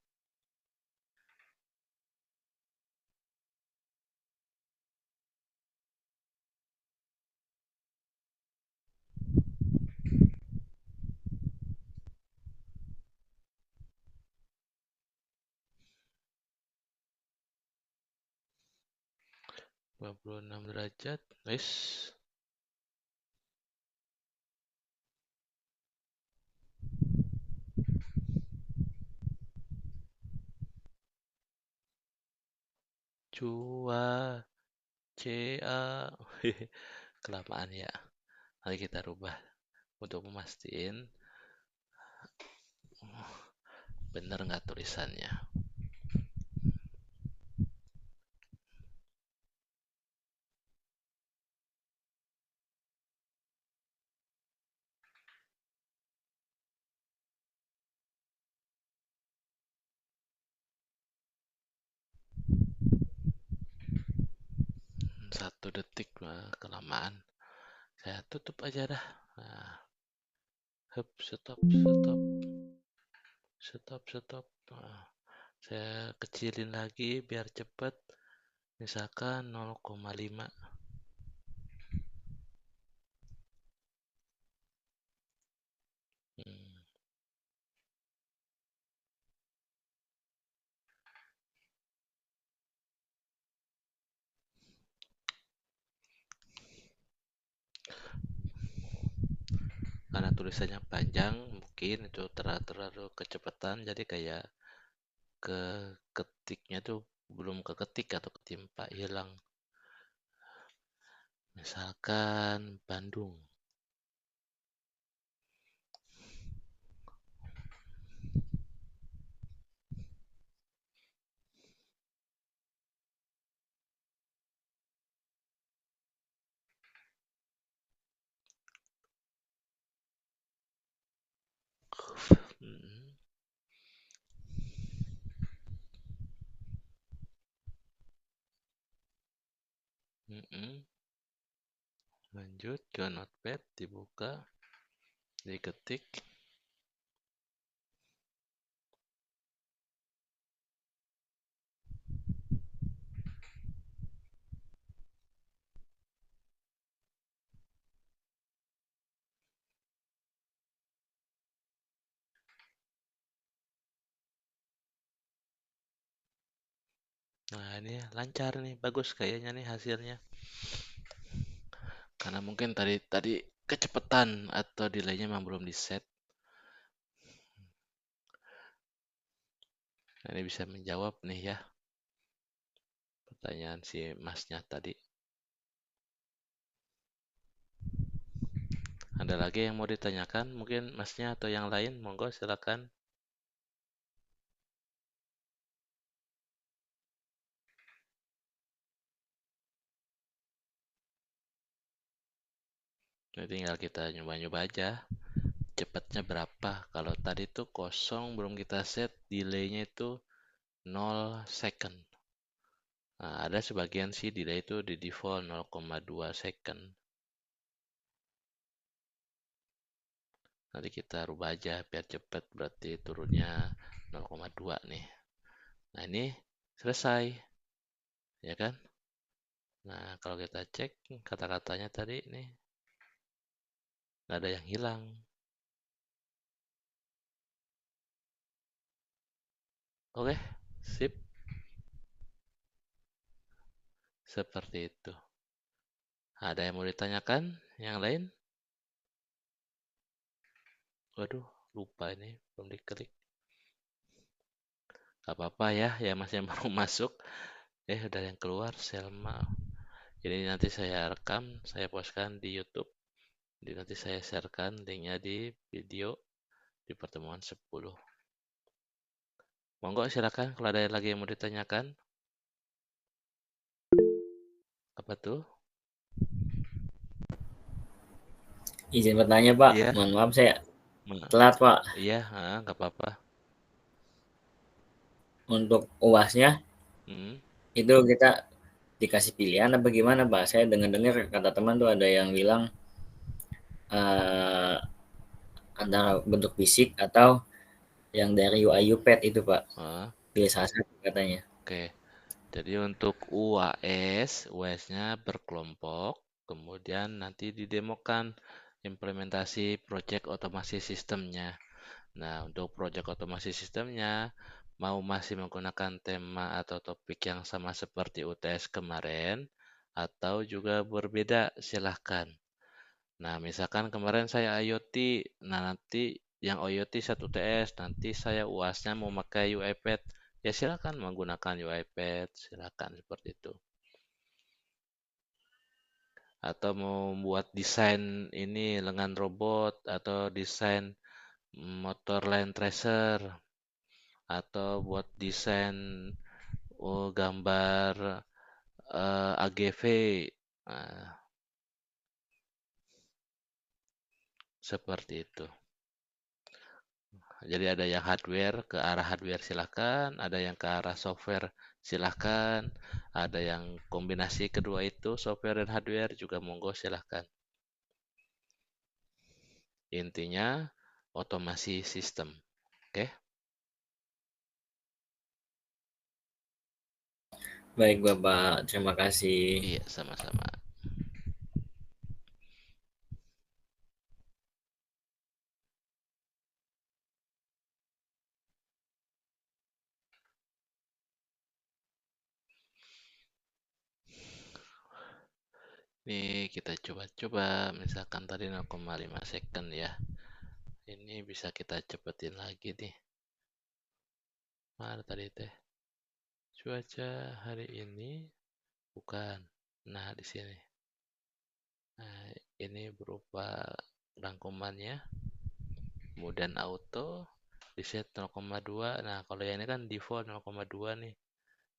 Dua puluh enam derajat. Wis. Cua. CA. Kelamaan ya. Mari kita rubah untuk memastikan benar nggak tulisannya. Satu detik kelamaan. Saya tutup aja dah. Nah, hup, stop, stop, stop, stop. Nah, saya kecilin lagi biar cepet. Misalkan 0,5. Hmm, karena tulisannya panjang, mungkin itu terlalu kecepatan, jadi kayak ketiknya tuh belum keketik atau ketimpa hilang. Misalkan Bandung. Mm, mm-mm. Lanjut ke Notepad, dibuka, diketik. Nah, ini lancar nih, bagus kayaknya nih hasilnya. Karena mungkin tadi tadi kecepatan atau delaynya memang belum di set. Nah, ini bisa menjawab nih ya pertanyaan si masnya tadi. Ada lagi yang mau ditanyakan mungkin masnya atau yang lain? Monggo silakan. Ini tinggal kita nyoba-nyoba aja. Cepatnya berapa? Kalau tadi tuh kosong belum kita set, delaynya itu 0 second. Nah, ada sebagian sih delay itu di default 0,2 second. Nanti kita rubah aja biar cepat, berarti turunnya 0,2 nih. Nah, ini selesai, ya kan? Nah, kalau kita cek kata-katanya tadi nih, nggak ada yang hilang. Oke, sip. Seperti itu. Ada yang mau ditanyakan? Yang lain? Waduh, lupa ini, belum diklik. Gak apa-apa ya, ya masih baru masuk. Udah yang keluar, Selma. Jadi nanti saya rekam, saya postkan di YouTube. Jadi nanti saya sharekan linknya di video di pertemuan 10. Monggo silakan kalau ada lagi yang mau ditanyakan. Apa tuh? Izin bertanya Pak, Iya, mohon maaf saya Ma- telat Pak. iya, nggak apa-apa. Untuk UASnya Hmm, itu kita dikasih pilihan apa gimana Pak? Saya dengar-dengar kata teman tuh ada yang bilang uh, antara bentuk fisik atau yang dari UI UPad itu Pak. ah, Pilih salah satu katanya. oke. Jadi untuk UAS-nya berkelompok, kemudian nanti didemokan implementasi project otomasi sistemnya. Nah, untuk project otomasi sistemnya, mau masih menggunakan tema atau topik yang sama seperti UTS kemarin, atau juga berbeda, silahkan. Nah, misalkan kemarin saya IoT, nah nanti yang IoT satu TS, nanti saya UAS-nya mau pakai UiPath, ya silakan menggunakan UiPath, silakan seperti itu. Atau mau buat desain ini lengan robot atau desain motor land tracer atau buat desain gambar AGV. Nah, seperti itu. Jadi ada yang hardware, ke arah hardware silahkan, ada yang ke arah software silahkan, ada yang kombinasi kedua itu software dan hardware juga monggo silahkan. Intinya otomasi sistem. Oke? Baik Bapak, terima kasih. Iya, sama-sama. Ini kita coba-coba, misalkan tadi 0,5 second ya. Ini bisa kita cepetin lagi nih. Mana tadi teh? Cuaca hari ini bukan. Nah, di sini. Nah, ini berupa rangkumannya. Kemudian auto di set 0,2. Nah, kalau yang ini kan default 0,2 nih.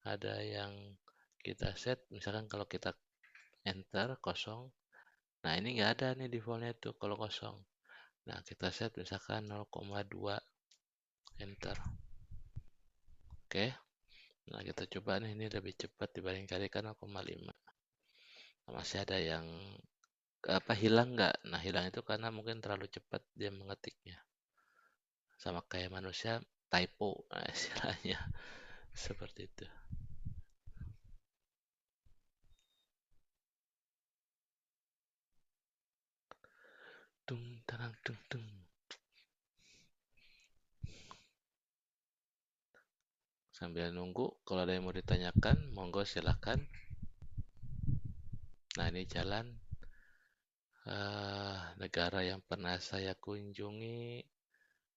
Ada yang kita set, misalkan kalau kita enter kosong. Nah, ini nggak ada nih defaultnya tuh kalau kosong. Nah, kita set misalkan 0,2 enter. Oke. Nah, kita coba nih, ini lebih cepat dibanding tadi kan 0,5. Nah, masih ada yang hilang nggak? Nah, hilang itu karena mungkin terlalu cepat dia mengetiknya. Sama kayak manusia typo, nah, istilahnya seperti itu. Tung tarang tung tung. Sambil nunggu, kalau ada yang mau ditanyakan, monggo silahkan. Nah, ini jalan negara yang pernah saya kunjungi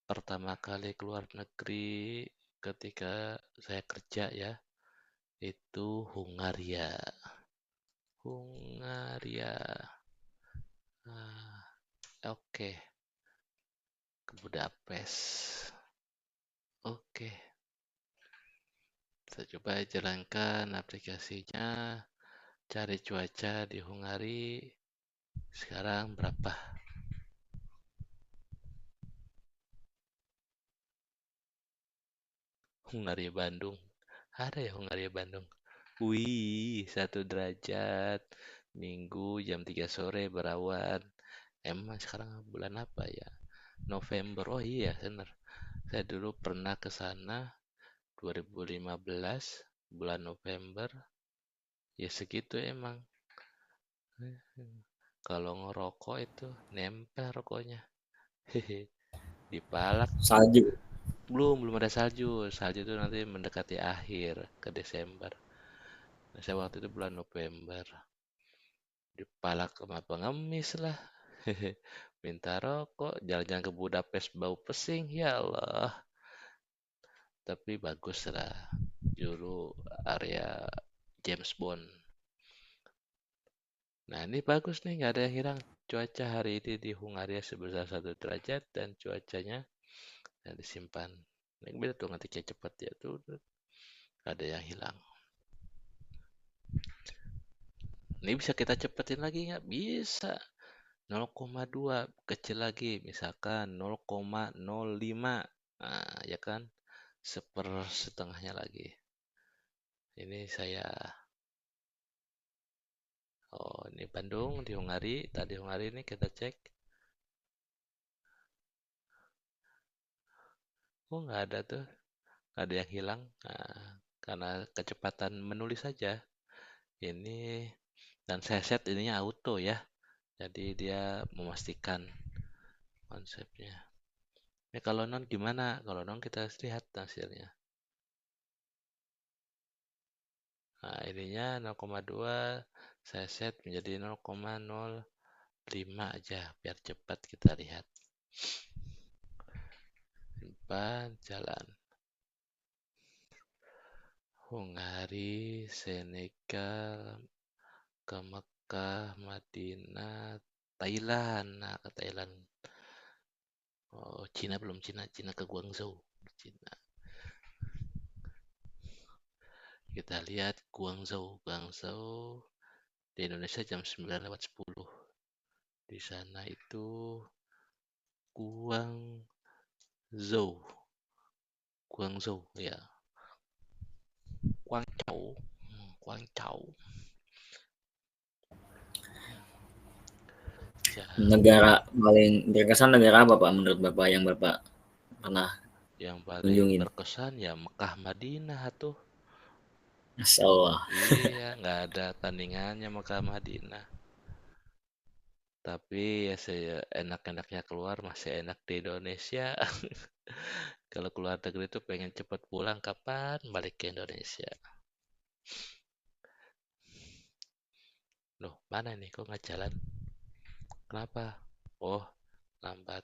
pertama kali keluar negeri ketika saya kerja ya, itu Hungaria. Hungaria. Oke, ke Budapest. Oke, kita coba jalankan aplikasinya, cari cuaca di Hungaria. Sekarang berapa? Hungaria Bandung. Ada ya Hungaria Bandung? Wih, 1 derajat. Minggu jam 3 sore berawan. Emang sekarang bulan apa ya? November. Oh iya, benar. Saya dulu pernah ke sana 2015 bulan November. Ya segitu emang. Kalau ngerokok itu nempel rokoknya. Hehe. Dipalak. Salju. Belum ada salju. Salju itu nanti mendekati akhir ke Desember. Nah, saya waktu itu bulan November. Dipalak sama pengemis lah. Hehe. Minta rokok, jalan-jalan ke Budapest bau pesing, ya Allah. Tapi bagus lah. Dulu area James Bond. Nah, ini bagus nih, nggak ada yang hilang. Cuaca hari ini di Hungaria sebesar 1 derajat dan cuacanya disimpan. Ini beda tuh ngetiknya cepat ya tuh, ada yang hilang. Ini bisa kita cepetin lagi nggak? Bisa. 0,2 kecil lagi, misalkan 0,05. Nah, ya kan? Setengahnya lagi. Ini saya, oh ini Bandung di Hungaria. Tadi Hungaria ini kita cek. Oh nggak ada tuh, nggak ada yang hilang. Nah, karena kecepatan menulis saja. Ini dan saya set ininya auto ya. Jadi dia memastikan konsepnya. Ini kalau non gimana? Kalau non kita lihat hasilnya. Nah, ininya 0,2 saya set menjadi 0,05 aja biar cepat kita lihat. Simpan jalan. Hungari, Senegal, ke Mekah, Madinah, Thailand. Nah, ke Thailand. Oh, Cina belum Cina, Cina ke Guangzhou. Cina. Kita lihat Guangzhou. Guangzhou di Indonesia jam 9:10. Di sana itu Guangzhou. Guangzhou ya. Guangzhou. Guangzhou. Negara paling berkesan negara apa Pak menurut Bapak yang Bapak pernah Yang paling kunjungin? berkesan ya Mekah Madinah tuh. Masya Allah. Iya, nggak ada tandingannya Mekah Madinah. Tapi ya saya enak-enaknya keluar masih enak di Indonesia. Kalau keluar negeri tuh pengen cepet pulang, kapan balik ke Indonesia? Loh, mana nih? Kok nggak jalan? Kenapa? Oh, lambat.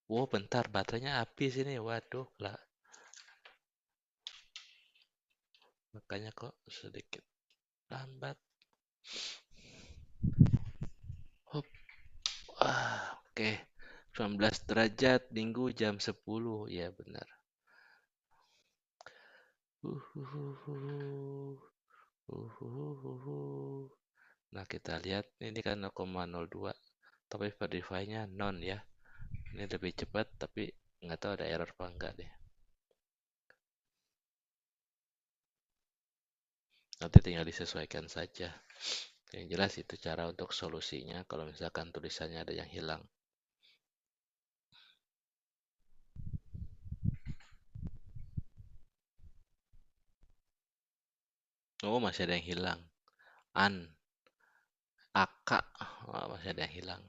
Wow, bentar, baterainya habis ini. Waduh, lah. Makanya kok sedikit lambat. Hop. Oke. 19 derajat, Minggu jam 10. Ya, benar. Nah, kita lihat ini kan 0,02. Tapi verify-nya non ya. Ini lebih cepat, tapi nggak tahu ada error apa enggak deh. Nanti tinggal disesuaikan saja. Yang jelas itu cara untuk solusinya kalau misalkan tulisannya ada yang hilang. Oh, masih ada yang hilang. An, Aka, oh, masih ada yang hilang.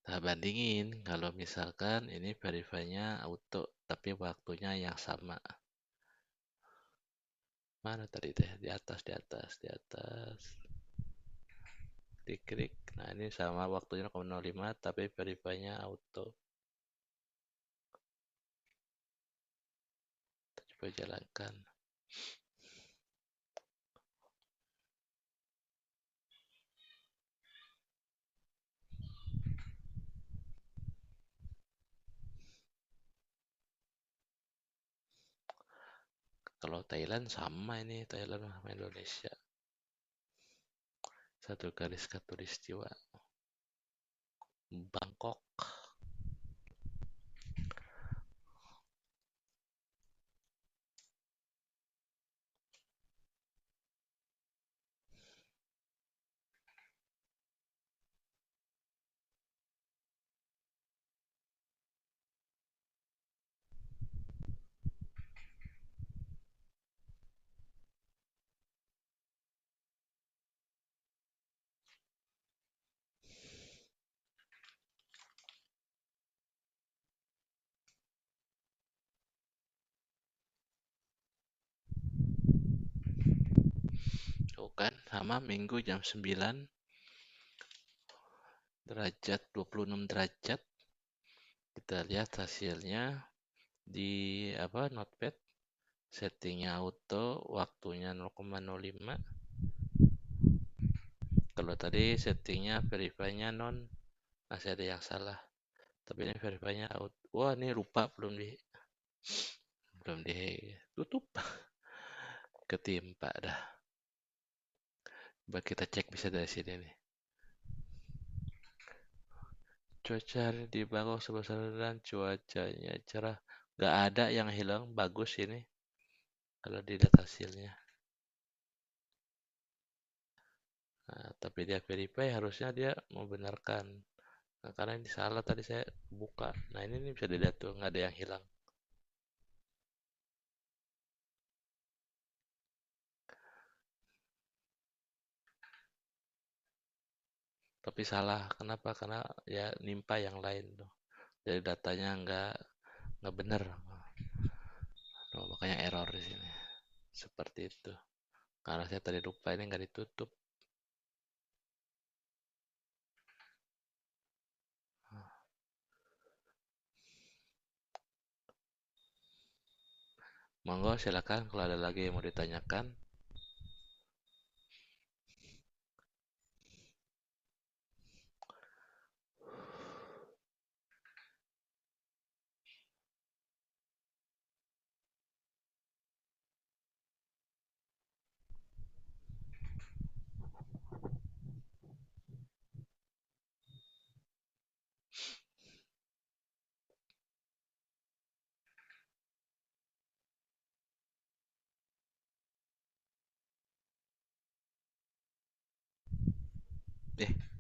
Nah, bandingin kalau misalkan ini verify-nya auto, tapi waktunya yang sama. Mana tadi teh? Di atas, di atas, di atas. Diklik. Nah, ini sama waktunya 0,05, tapi verify-nya auto. Kita coba jalankan. Kalau Thailand sama ini, Thailand sama Indonesia. Satu garis khatulistiwa. Bangkok. Tuh kan, sama Minggu jam 9 derajat 26 derajat. Kita lihat hasilnya di apa notepad. Settingnya auto, waktunya 0,05. Kalau tadi settingnya verify-nya non, masih ada yang salah. Tapi ini verify-nya auto. Wah, ini lupa belum ditutup. Ketimpa dah. Coba kita cek bisa dari sini nih. Cuaca hari di Bangkok sebesar dan cuacanya cerah. Gak ada yang hilang, bagus ini. Kalau dilihat hasilnya. Nah, tapi dia verify harusnya dia membenarkan. Nah, karena ini salah tadi saya buka. Nah, ini bisa dilihat tuh nggak ada yang hilang. Tapi salah. Kenapa? Karena ya nimpa yang lain tuh. Jadi datanya nggak benar. Nah, makanya error di sini. Seperti itu. Karena saya tadi lupa ini nggak ditutup. Monggo silakan kalau ada lagi yang mau ditanyakan.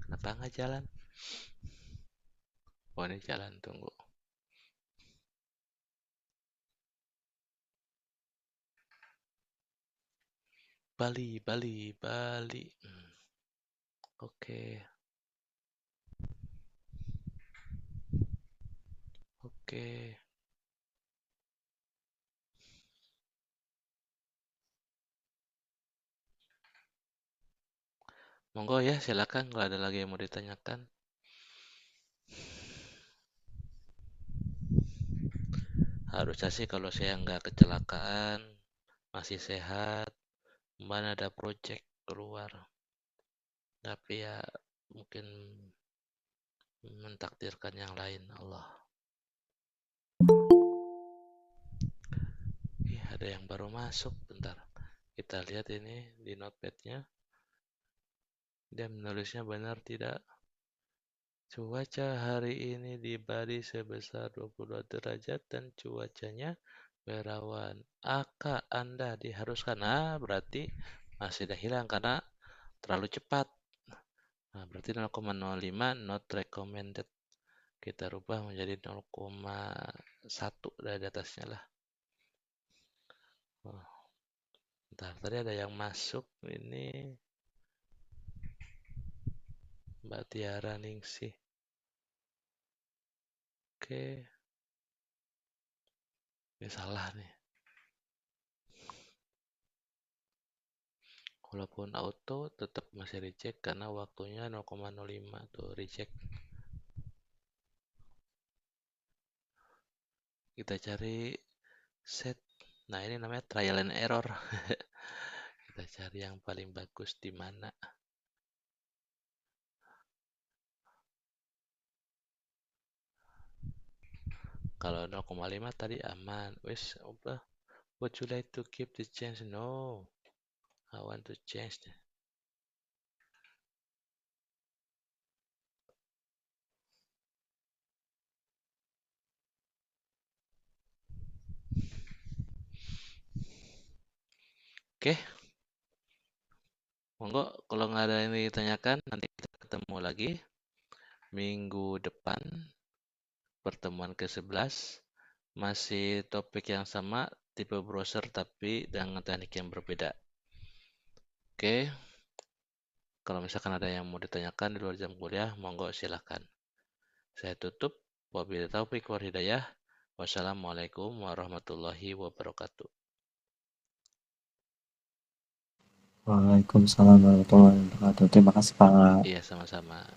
Kenapa nggak jalan? Oh, ini jalan, tunggu. Bali, Bali, Bali. Oke, oke. Monggo ya, silakan kalau ada lagi yang mau ditanyakan. Harusnya sih kalau saya nggak kecelakaan, masih sehat, mana ada project keluar. Tapi ya mungkin mentakdirkan yang lain Allah. Ada yang baru masuk, bentar. Kita lihat ini di notepad-nya. Dia menulisnya benar tidak? Cuaca hari ini di Bali sebesar 22 derajat dan cuacanya berawan. Kak, Anda diharuskan. Berarti masih dah hilang karena terlalu cepat. Berarti 0,05 not recommended. Kita rubah menjadi 0,1 dari atasnya lah. Bentar, tadi ada yang masuk. Ini Mbak Tiara Ningsih. Oke. Ini salah nih. Walaupun auto tetap masih reject karena waktunya 0,05 tuh reject. Kita cari set. Nah, ini namanya trial and error. Kita cari yang paling bagus di mana. Kalau 0,5 tadi aman. Wes, would you like to keep the change? No. I want to change. Oke. Monggo kalau nggak ada yang ditanyakan nanti kita ketemu lagi minggu depan pertemuan ke-11 masih topik yang sama tipe browser tapi dengan teknik yang berbeda. Oke. Kalau misalkan ada yang mau ditanyakan di luar jam kuliah monggo silahkan. Saya tutup. Wabillahi taufiq wal hidayah. Wassalamualaikum warahmatullahi wabarakatuh. Waalaikumsalam warahmatullahi wabarakatuh. Terima kasih Pak. Iya, sama-sama.